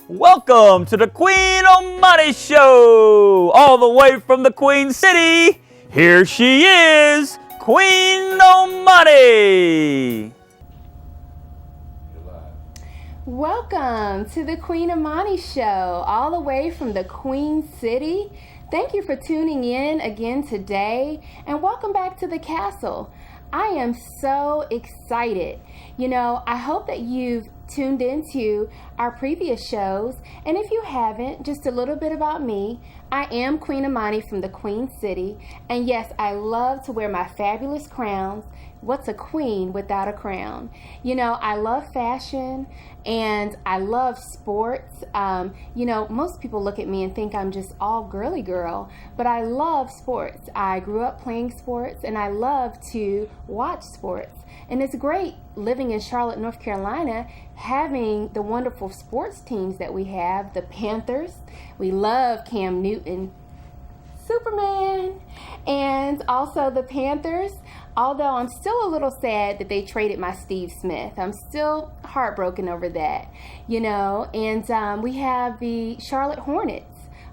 Welcome to the QueenAmaniTVShow, all the way from the Queen City. Here she is, Queen Amani. Welcome to the Queen Amani Show, all the way from the Queen City. Thank you for tuning in again today, and welcome back to the castle. I am so excited. I hope that you've tuned into our previous shows, and if you haven't, just a little bit about me. I am Queen Amani from the Queen City, and yes, I love to wear my fabulous crowns. What's a queen without a crown? I love fashion and I love sports. Most people look at me and think I'm just all girly girl, but I love sports. I grew up playing sports and I love to watch sports. And it's great living in Charlotte, North Carolina, having the wonderful sports teams that we have. The Panthers, we love Cam Newton, Superman, and also the Panthers. Although I'm still a little sad that they traded my Steve Smith. I'm still heartbroken over that, And we have the Charlotte Hornets.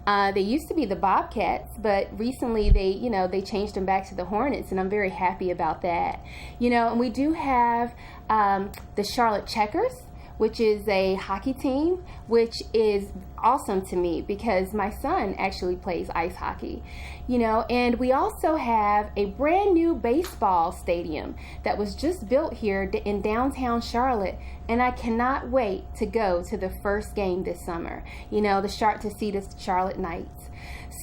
They used to be the Bobcats, but recently they changed them back to the Hornets, and I'm very happy about that. And we do have the Charlotte Checkers, which is a hockey team, which is awesome to me because my son actually plays ice hockey, and we also have a brand new baseball stadium that was just built here in downtown Charlotte, and I cannot wait to go to the first game this summer, to see the Charlotte Knights.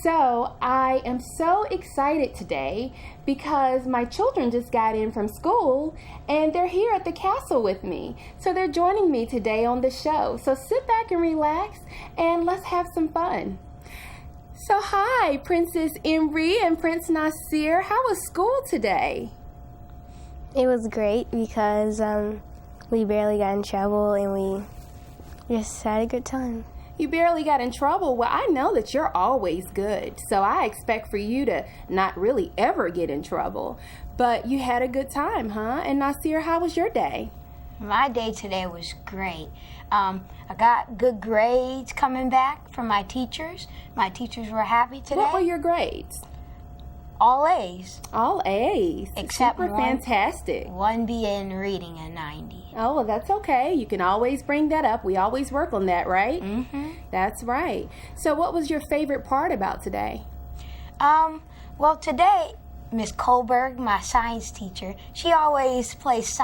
So I am so excited today because my children just got in from school and they're here at the castle with me. So they're joining me today on the show. So sit back and relax and let's have some fun. So hi, Princess Embri and Prince Nasir. How was school today? It was great because we barely got in trouble and we just had a good time. You barely got in trouble. Well, I know that you're always good, so I expect for you to not really ever get in trouble. But you had a good time, huh? And Nasir, how was your day? My day today was great. I got good grades coming back from my teachers. My teachers were happy today. What were your grades? All A's. All A's. Except super fantastic. One B in reading, a 90. Oh, well, that's okay. You can always bring that up. We always work on that, right? Mm-hmm. That's right. So what was your favorite part about today? Well, today, Miss Kohlberg, my science teacher, she always plays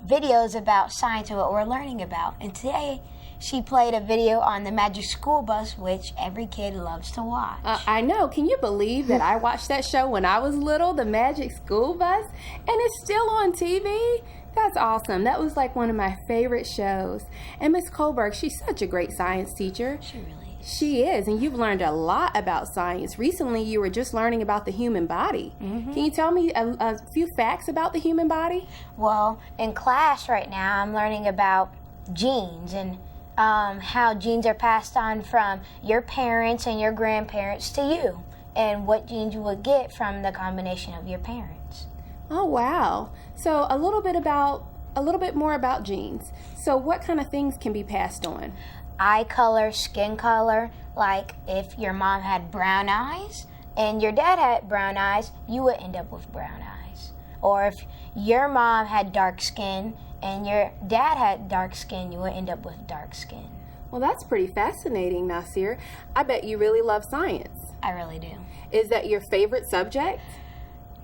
videos about science and what we're learning about. And today, she played a video on the Magic School Bus, which every kid loves to watch. I know. Can you believe that I watched that show when I was little, the Magic School Bus, and it's still on TV? That's awesome. That was like one of my favorite shows. And Miss Kohlberg, she's such a great science teacher. She really is. She is, and you've learned a lot about science. Recently, you were just learning about the human body. Mm-hmm. Can you tell me a few facts about the human body? Well, in class right now, I'm learning about genes and how genes are passed on from your parents and your grandparents to you, and what genes you would get from the combination of your parents. Oh, wow. So a little bit more about genes. So what kind of things can be passed on? Eye color, skin color, like if your mom had brown eyes and your dad had brown eyes, you would end up with brown eyes. Or if your mom had dark skin and your dad had dark skin, you would end up with dark skin. Well, that's pretty fascinating, Nasir. I bet you really love science. I really do. Is that your favorite subject?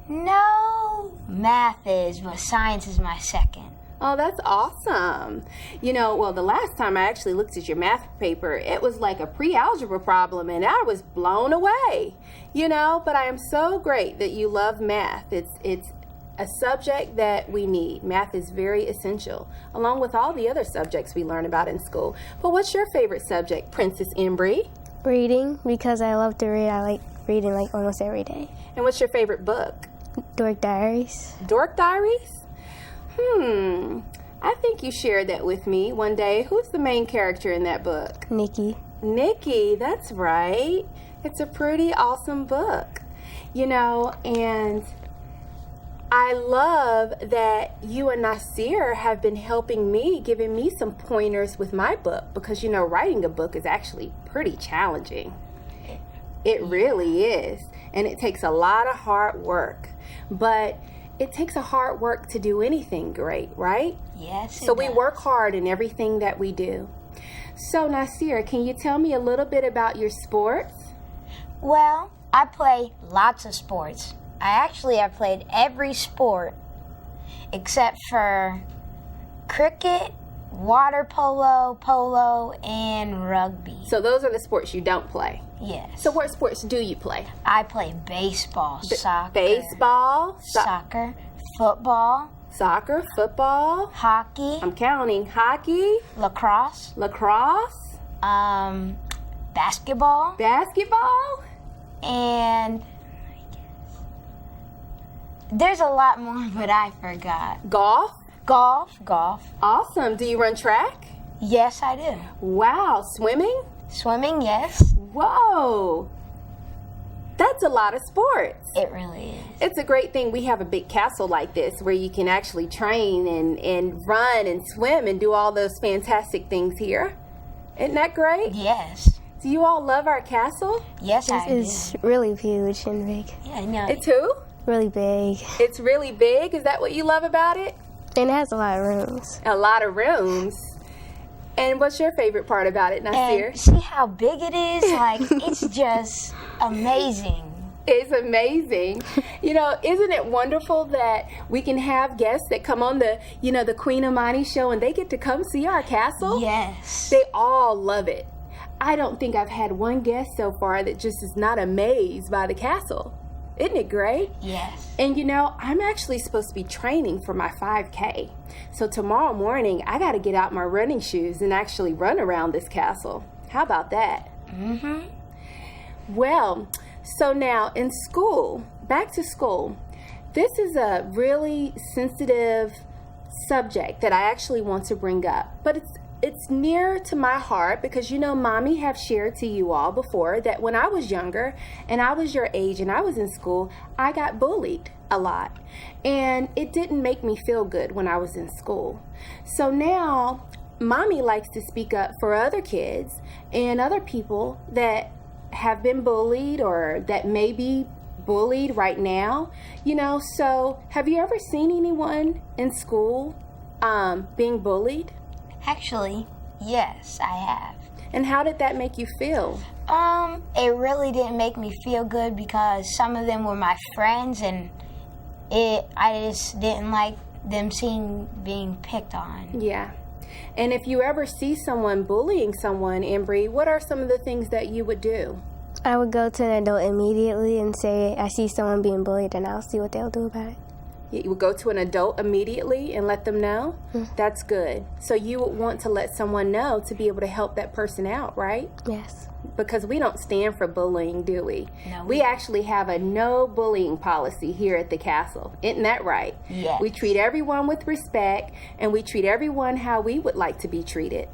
No, math is, but science is my second. Oh, that's awesome. The last time I actually looked at your math paper, it was like a pre-algebra problem, and I was blown away. But I am so great that you love math. It's a subject that we need. Math is very essential, along with all the other subjects we learn about in school. But what's your favorite subject, Princess Embri? Reading, because I love to read. I like reading like almost every day. And what's your favorite book? Dork Diaries. Dork Diaries? I think you shared that with me one day. Who's the main character in that book? Nikki. Nikki, that's right. It's a pretty awesome book. And I love that you and Nasir have been helping me, giving me some pointers with my book, because you know, writing a book is actually pretty challenging. It really is. And it takes a lot of hard work. But it takes a hard work to do anything great, right? Yes. So we work hard in everything that we do. So Nasir, can you tell me a little bit about your sports? Well, I play lots of sports. I've played every sport except for cricket, water polo, and rugby. So those are the sports you don't play. Yes. So what sports do you play? I play baseball, soccer. Baseball, Soccer, football, soccer, football. hockey, I'm counting. Hockey, lacrosse, lacrosse, basketball, basketball. and there's a lot more, but I forgot. Golf. Golf. Awesome. Do you run track? Yes, I do. Wow. Swimming? Swimming, yes. Whoa. That's a lot of sports. It really is. It's a great thing we have a big castle like this where you can actually train and run and swim and do all those fantastic things here. Isn't that great? Yes. Do you all love our castle? Yes, I do. It's really huge and big. Yeah, I know. It's who? Really big. It's really big. Is that what you love about it? And it has a lot of rooms. A lot of rooms. And what's your favorite part about it, Nasir? And see how big it is? Like, it's just amazing. It's amazing. You know, isn't it wonderful that we can have guests that come on the, you know, the Queen Amani show and they get to come see our castle? Yes. They all love it. I don't think I've had one guest so far that just is not amazed by the castle. Isn't it great? Yes. And you know, I'm actually supposed to be training for my 5K. So tomorrow morning, I got to get out my running shoes and actually run around this castle. How about that? Mm-hmm. Well, so now in school, back to school, this is a really sensitive subject that I actually want to bring up. But it's near to my heart because, you know, Mommy have shared to you all before that when I was younger and I was your age and I was in school, I got bullied a lot. And it didn't make me feel good when I was in school. So now Mommy likes to speak up for other kids and other people that have been bullied or that may be bullied right now. You know, so have you ever seen anyone in school being bullied? Actually, yes, I have. And how did that make you feel? It really didn't make me feel good because some of them were my friends and I just didn't like them being picked on. Yeah. And if you ever see someone bullying someone, Embri, what are some of the things that you would do? I would go to an adult immediately and say, I see someone being bullied, and I'll see what they'll do about it. You would go to an adult immediately and let them know? That's good. So you would want to let someone know to be able to help that person out, right? Yes. Because we don't stand for bullying, do we? No, we actually have a no bullying policy here at the castle. Isn't that right? Yes. We treat everyone with respect, and we treat everyone how we would like to be treated.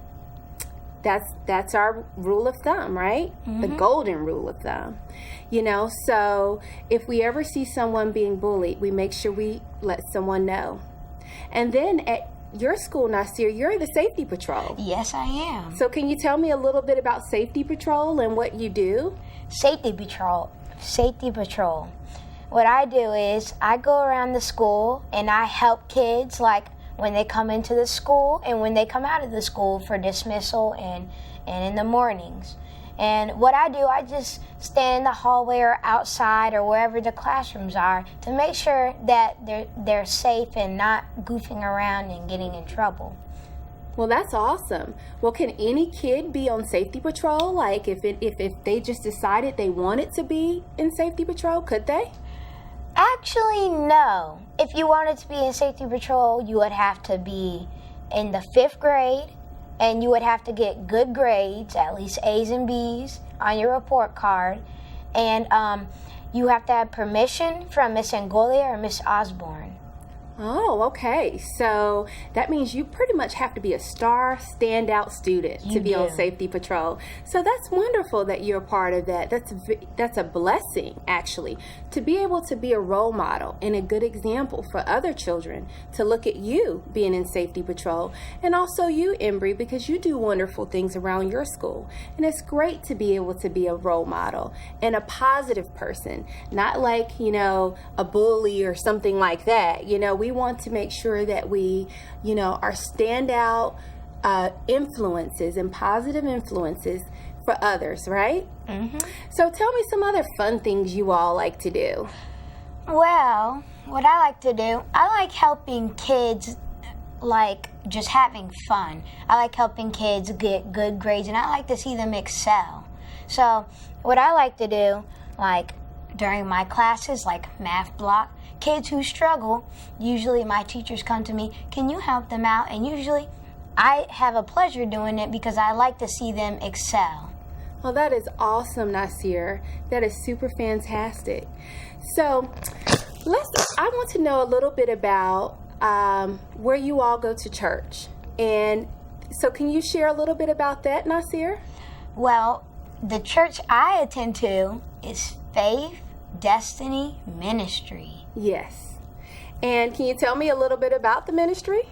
That's our rule of thumb, right? The golden rule of thumb. You know, so if we ever see someone being bullied, we make sure we let someone know. And then at your school, Nasir, you're the safety patrol. Yes, I am. So can you tell me a little bit about safety patrol and what you do? Safety patrol. What I do is I go around the school and I help kids, like when they come into the school and when they come out of the school for dismissal and in the mornings. And what I do, I just stand in the hallway or outside or wherever the classrooms are to make sure that they're safe and not goofing around and getting in trouble. Well, that's awesome. Well, can any kid be on safety patrol? Like if they just decided they wanted to be in safety patrol, could they? Actually, no. If you wanted to be in safety patrol, you would have to be in the 5th grade, and you would have to get good grades, at least A's and B's, on your report card. And you have to have permission from Miss Angolia or Miss Osborne. Oh, okay. So that means you pretty much have to be a star standout student to be on safety patrol. So that's wonderful that you're a part of that. That's a blessing, actually, to be able to be a role model and a good example for other children to look at you being in safety patrol, and also you, Embri, because you do wonderful things around your school. And it's great to be able to be a role model and a positive person, not like, a bully or something like that. We want to make sure that we, are standout influences and positive influences for others, right? Mm-hmm. So tell me some other fun things you all like to do. Well, what I like to do, I like helping kids, like just having fun. I like helping kids get good grades, and I like to see them excel. So what I like to do, like during my classes, like math block, kids who struggle, usually my teachers come to me, can you help them out? And usually I have a pleasure doing it because I like to see them excel. Well, that is awesome, Nasir. That is super fantastic. So I want to know a little bit about where you all go to church. And so can you share a little bit about that, Nasir? Well, the church I attend to is Faith Destiny Ministry. Yes. And can you tell me a little bit about the ministry?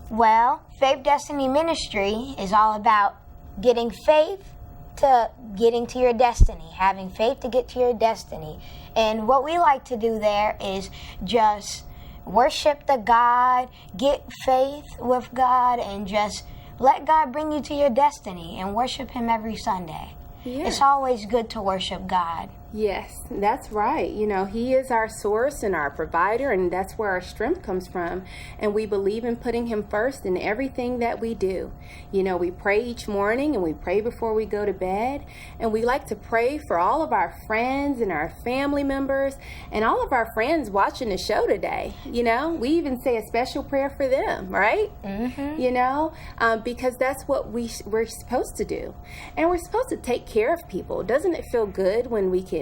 Well, Faith Destiny Ministry is all about getting faith to getting to your destiny, having faith to get to your destiny. And what we like to do there is just worship the God, get faith with God, and just let God bring you to your destiny and worship Him every Sunday. Yes. It's always good to worship God. Yes, that's right. He is our source and our provider, and that's where our strength comes from. And we believe in putting Him first in everything that we do. We pray each morning, and we pray before we go to bed. And we like to pray for all of our friends and our family members and all of our friends watching the show today. We even say a special prayer for them, right? Mm-hmm. Because that's what we're supposed to do. And we're supposed to take care of people. Doesn't it feel good when we can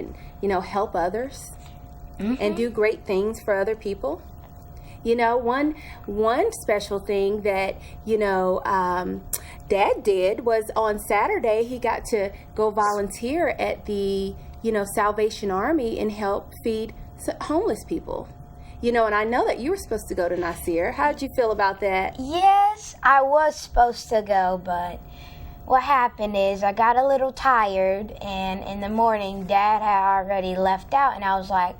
help others and do great things for other people? One special thing that Dad did was on Saturday he got to go volunteer at the Salvation Army and help feed homeless people. And I know that you were supposed to go to Nasir. How did you feel about that? Yes, I was supposed to go, but what happened is I got a little tired, and in the morning, Dad had already left out, and I was like,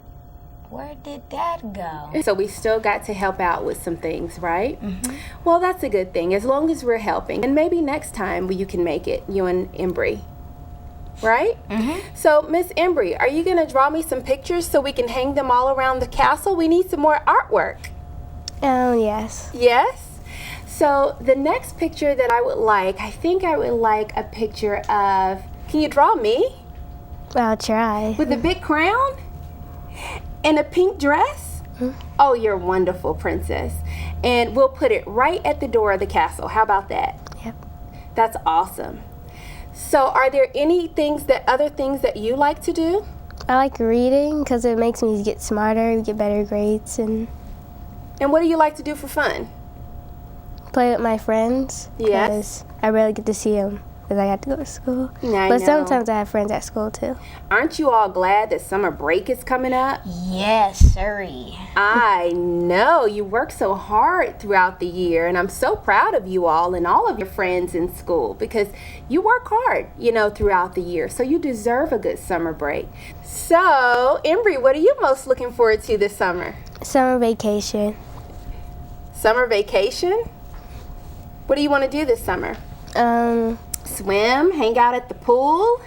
where did Dad go? So we still got to help out with some things, right? Mm-hmm. Well, that's a good thing, as long as we're helping. And maybe next time you can make it, you and Embri, right? Mm-hmm. So, Miss Embri, are you going to draw me some pictures so we can hang them all around the castle? We need some more artwork. Yes. Yes? So the next picture that I would like a picture of, can you draw me? I'll try. With a big crown and a pink dress? Mm-hmm. Oh, you're a wonderful princess. And we'll put it right at the door of the castle. How about that? Yep. That's awesome. So are there other things that you like to do? I like reading because it makes me get smarter, get better grades. And what do you like to do for fun? Play with my friends. Yes. I rarely get to see them because I have to go to school. But sometimes I have friends at school too. Aren't you all glad that summer break is coming up? Yes, sirree. I know. You work so hard throughout the year, and I'm so proud of you all and all of your friends in school because you work hard, throughout the year. So you deserve a good summer break. So, Embri, what are you most looking forward to this summer? Summer vacation. Summer vacation? What do you want to do this summer? Swim, hang out at the pool,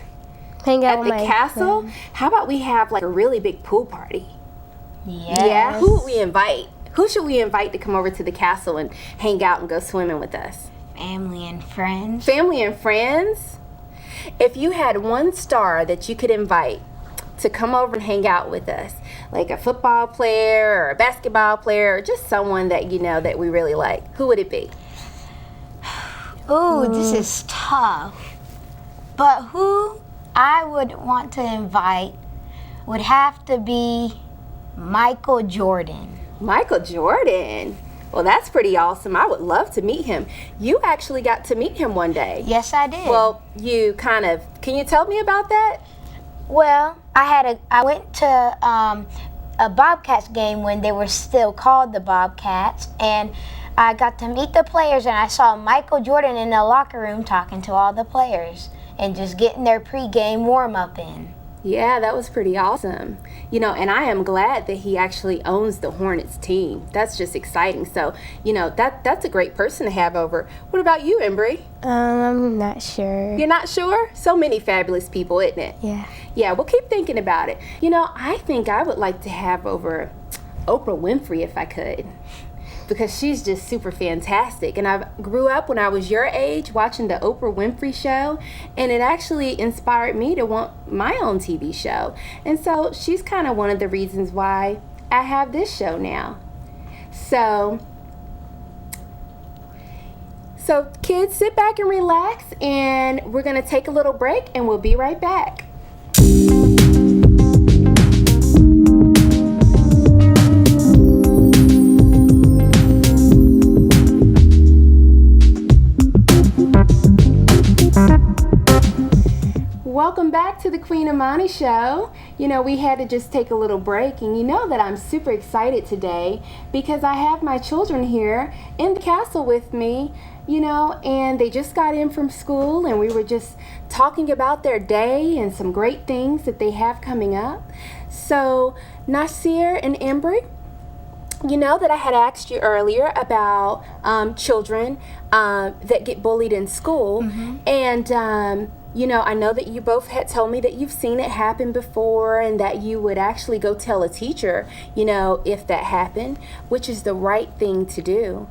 hang out at the castle. friends. How about we have like a really big pool party? Yes. Yeah. Who would we invite? Who should we invite to come over to the castle and hang out and go swimming with us? Family and friends. Family and friends. If you had one star that you could invite to come over and hang out with us, like a football player or a basketball player or just someone that that we really like, who would it be? Ooh, this is tough. But who I would want to invite would have to be Michael Jordan. Michael Jordan. Well, that's pretty awesome. I would love to meet him. You actually got to meet him one day. Yes, I did. Well, can you tell me about that? Well, I went to a Bobcats game when they were still called the Bobcats, and I got to meet the players, and I saw Michael Jordan in the locker room talking to all the players and just getting their pregame warm-up in. Yeah, that was pretty awesome. And I am glad that he actually owns the Hornets team. That's just exciting. So, that's a great person to have over. What about you, Embri? I'm not sure. You're not sure? So many fabulous people, isn't it? Yeah. Yeah, well, keep thinking about it. I think I would like to have over Oprah Winfrey if I could, because she's just super fantastic. And I grew up when I was your age watching the Oprah Winfrey Show, and it actually inspired me to want my own TV show. And so she's kind of one of the reasons why I have this show now. So kids, sit back and relax, and we're going to take a little break, and we'll be right back. Welcome back to the Queen Amani Show. We had to just take a little break, and that I'm super excited today because I have my children here in the castle with me, and they just got in from school, and we were just talking about their day and some great things that they have coming up. So, Nasir and Embri, that I had asked you earlier about children that get bullied in school, and I know that you both had told me that you've seen it happen before, and that you would actually go tell a teacher, if that happened, which is the right thing to do.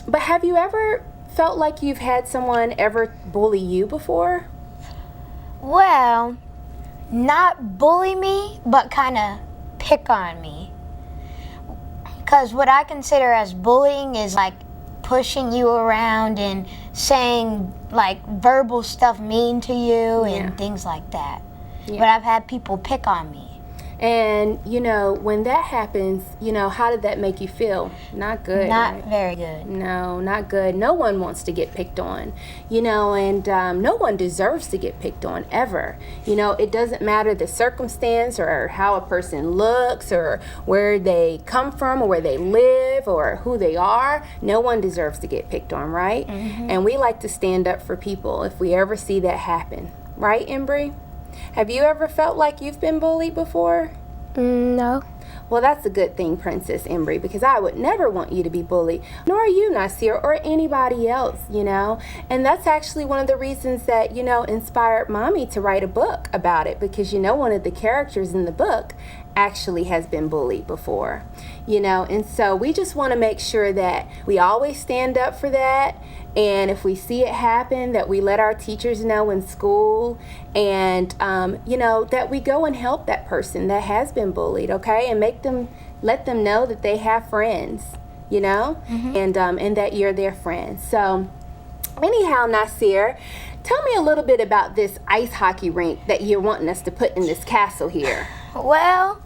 But have you ever felt like you've had someone ever bully you before? Well, not bully me, but kind of pick on me. Because what I consider as bullying is like pushing you around and saying like verbal stuff mean to you and things like that. Yeah. But I've had people pick on me. And, when that happens, how did that make you feel? Not good. Not right? very good. No, not good. No one wants to get picked on, and no one deserves to get picked on ever. It doesn't matter the circumstance or how a person looks or where they come from or where they live or who they are. No one deserves to get picked on, right? Mm-hmm. And we like to stand up for people if we ever see that happen. Right, Embri? Have you ever felt like you've been bullied before? No. Well, that's a good thing, Princess Embri, because I would never want you to be bullied, nor you, Nasir, or anybody else, And that's actually one of the reasons that, inspired Mommy to write a book about it, because, one of the characters in the book actually has been bullied before, And so we just want to make sure that we always stand up for that. And if we see it happen, that we let our teachers know in school, and, that we go and help that person that has been bullied, okay? And let them know that they have friends, Mm-hmm. And that you're their friend. So anyhow, Nasir, tell me a little bit about this ice hockey rink that you're wanting us to put in this castle here. Well,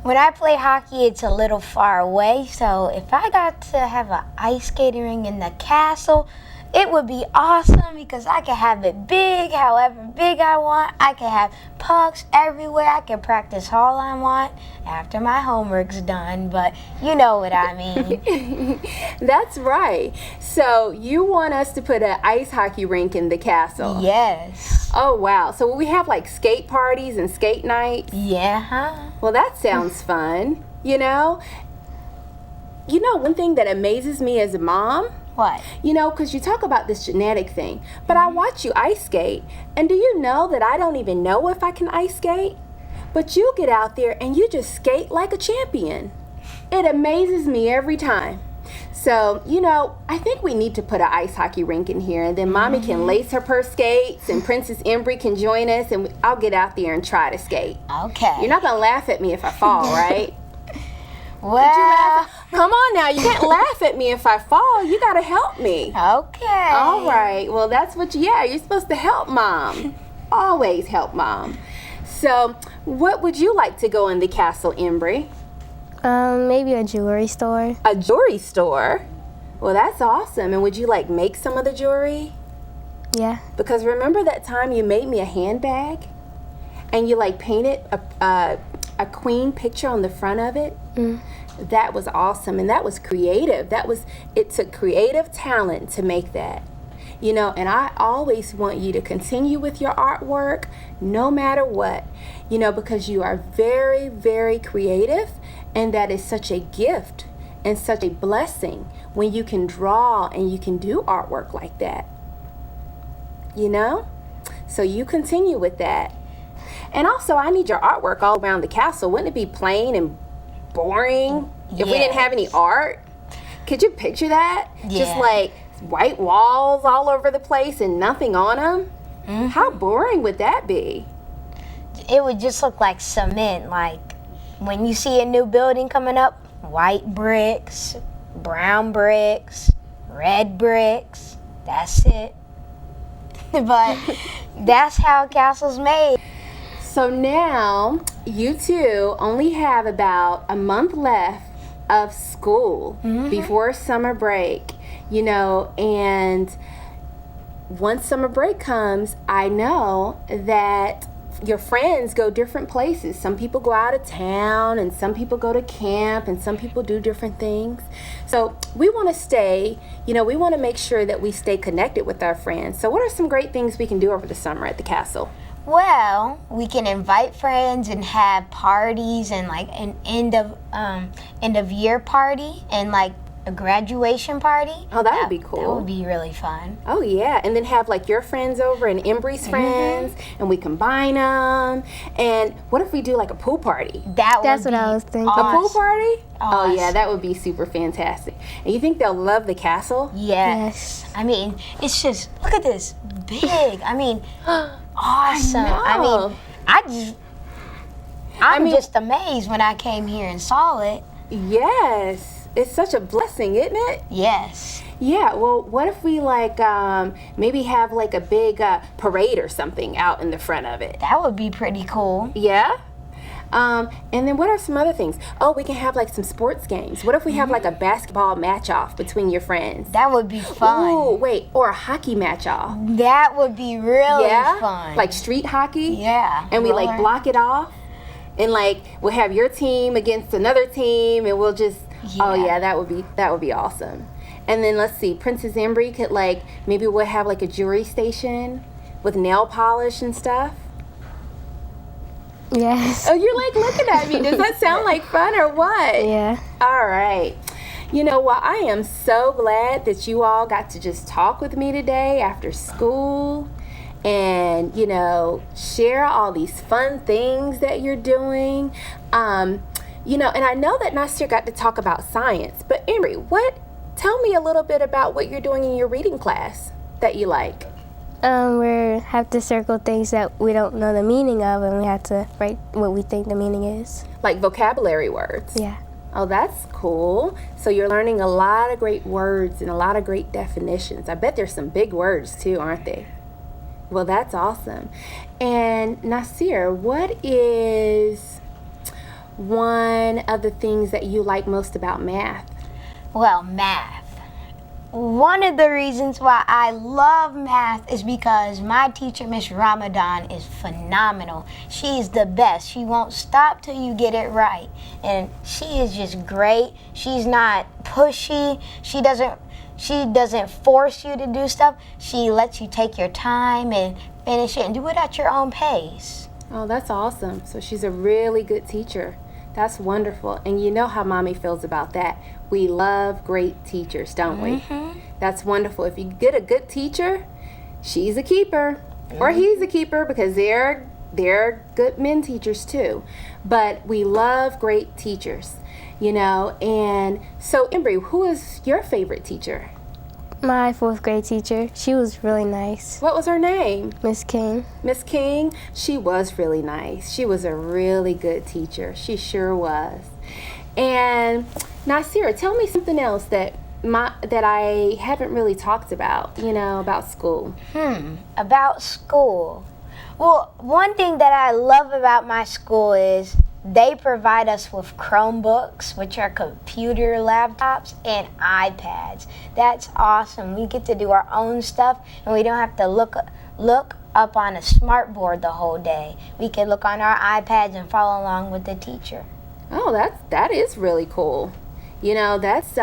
when I play hockey, it's a little far away, so if I got to have an ice skating ring in the castle, it would be awesome because I can have it big, however big I want. I can have pucks everywhere. I can practice all I want after my homework's done, but you know what I mean. That's right. So you want us to put an ice hockey rink in the castle? Yes. Oh, wow. So will we have like skate parties and skate nights? Yeah. Well, that sounds fun, one thing that amazes me as a mom? What? Because you talk about this genetic thing, but I watch you ice skate, and do you know that I don't even know if I can ice skate? But you get out there and you just skate like a champion. It amazes me every time. So, I think we need to put an ice hockey rink in here, and then Mommy can lace her purse skates, and Princess Embri can join us, and I'll get out there and try to skate. Okay. You're not going to laugh at me if I fall, right? Well, come on now. You can't laugh at me if I fall. You got to help me. Okay. All right. Well, that's what you're supposed to help Mom. Always help Mom. So, what would you like to go in the castle, Embri? Maybe a jewelry store. A jewelry store? Well, that's awesome. And would you like make some of the jewelry? Yeah. Because remember that time you made me a handbag? And you like painted a queen picture on the front of it? That was awesome, and that was creative. It took creative talent to make that. You know, and I always want you to continue with your artwork no matter what, you know, because you are very, very creative, and that is such a gift and such a blessing when you can draw and you can do artwork like that, you know? So you continue with that. And also, I need your artwork all around the castle. Wouldn't it be plain and boring if we didn't have any art? Could you picture that? Yeah. Just like white walls all over the place and nothing on them? How boring would that be? It would just look like cement. Like when you see a new building coming up, white bricks, brown bricks, red bricks. That's it. But that's how a castle's made. So now you two only have about a month left of school before summer break, you know, and once summer break comes, I know that your friends go different places. Some people go out of town, and some people go to camp, and some people do different things. So we want to stay, you know, we want to make sure that we stay connected with our friends. So what are some great things we can do over the summer at the castle? Well, we can invite friends and have parties and like an end of year party and like a graduation party. Oh, that would be cool. That would be really fun. Oh, yeah. And then have like your friends over and Embry's friends, and we combine them. And what if we do like a pool party? That's what I was thinking. A pool party? Awesome. Oh, yeah, that would be super fantastic. And you think they'll love the castle? Yes. I mean, it's just, look at this, big. I mean, awesome. I'm just amazed when I came here and saw it. Yes. It's such a blessing, isn't it? Yes. Yeah, well, what if we like maybe have like a big parade or something out in the front of it? That would be pretty cool. Yeah? And then what are some other things? Oh, we can have like some sports games. What if we have like a basketball match off between your friends? That would be fun. Ooh, wait, or a hockey match off. That would be really fun. Like street hockey? Yeah. And we like block it off. And like we'll have your team against another team, and we'll just oh yeah, that would be awesome. And then let's see, Princess Embri could like maybe we'll have like a jewelry station with nail polish and stuff. Yes. Oh, you're like looking at me. Does that sound like fun or what? Yeah. All right. You know what? I am so glad that you all got to just talk with me today after school and, you know, share all these fun things that you're doing. You know, and I know that Nasir got to talk about science, but Embri, tell me a little bit about what you're doing in your reading class that you like. We have to circle things that we don't know the meaning of, and we have to write what we think the meaning is. Like vocabulary words? Yeah. Oh, that's cool. So you're learning a lot of great words and a lot of great definitions. I bet there's some big words too, aren't they? Well, that's awesome. And Nasir, what is one of the things that you like most about math? Well, math. One of the reasons why I love math is because my teacher, Miss Ramadan, is phenomenal. She's the best. She won't stop till you get it right. And she is just great. She's not pushy. She doesn't force you to do stuff. She lets you take your time and finish it and do it at your own pace. Oh, that's awesome. So she's a really good teacher. That's wonderful. And you know how Mommy feels about that. We love great teachers, don't we? That's wonderful. If you get a good teacher, she's a keeper. Or he's a keeper, because they're good men teachers too. But we love great teachers, you know. And so, Embri, who is your favorite teacher? My 4th grade teacher. She was really nice. What was her name? Miss King. Miss King? She was really nice. She was a really good teacher. She sure was. And Nasir, tell me something else that I haven't really talked about, you know, about school. About school. Well, one thing that I love about my school is they provide us with Chromebooks, which are computer laptops, and iPads. That's awesome. We get to do our own stuff, and we don't have to look up on a smart board the whole day. We can look on our iPads and follow along with the teacher. Oh, that is really cool. You know, that's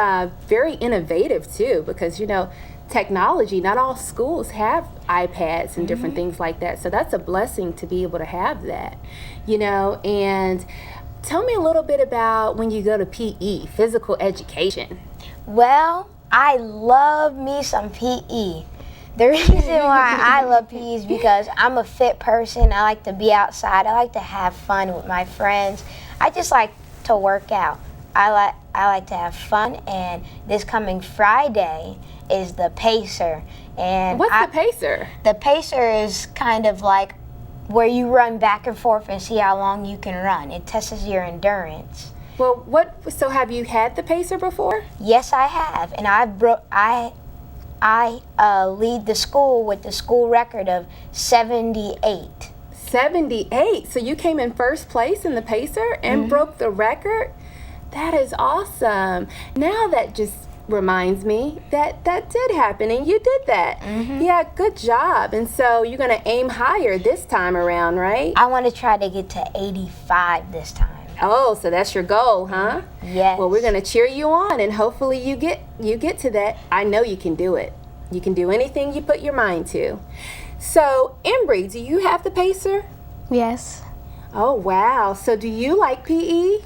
very innovative too, because you know, technology, not all schools have iPads and different things like that. So that's a blessing to be able to have that, you know. And tell me a little bit about when you go to PE, physical education. Well, I love me some PE. The reason why I love PE is because I'm a fit person. I like to be outside. I like to have fun with my friends. I just like to work out. I like to have fun, and this coming Friday is the pacer. And What's the pacer? The pacer is kind of like where you run back and forth and see how long you can run. It tests your endurance. Well, so have you had the pacer before? Yes, I have, and I lead the school with the school record of 78. 78. So you came in first place in the pacer and broke the record? That is awesome. Now that just reminds me that did happen and you did that. Yeah, good job. And so you're going to aim higher this time around, right? I want to try to get to 85 this time. Oh, so that's your goal, huh? Yes. Well, we're going to cheer you on, and hopefully you get to that. I know you can do it. You can do anything you put your mind to. So, Embri, do you have the pacer? Yes. Oh, wow. So do you like PE?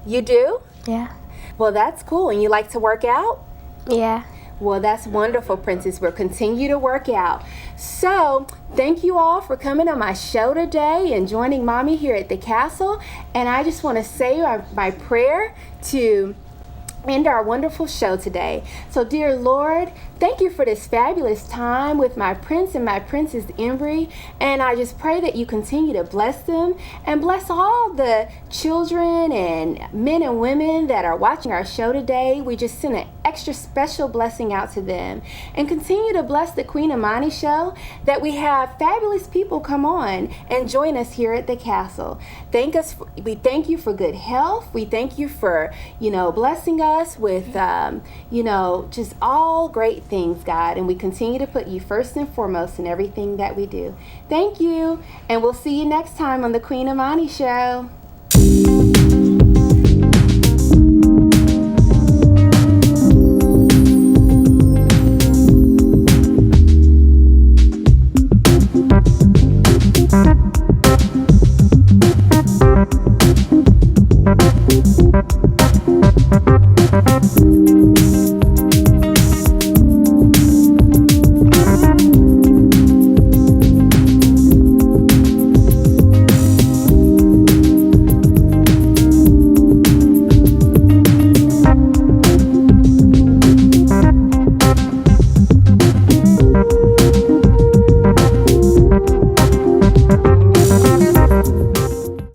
You do? Yeah. Well, that's cool. And you like to work out? Yeah. Well, that's wonderful, Princess. We'll continue to work out. So, thank you all for coming on my show today and joining Mommy here at the castle. And I just want to say my prayer to end our wonderful show today. So, dear Lord, thank you for this fabulous time with my prince and my princess Embri, and I just pray that you continue to bless them and bless all the children and men and women that are watching our show today. We just send an extra special blessing out to them, and continue to bless the Queen Amani show, that we have fabulous people come on and join us here at the castle. We thank you for good health. We thank you for, blessing us with, just all great things, God. And we continue to put you first and foremost in everything that we do. Thank you. And we'll see you next time on the Queen Amani Show.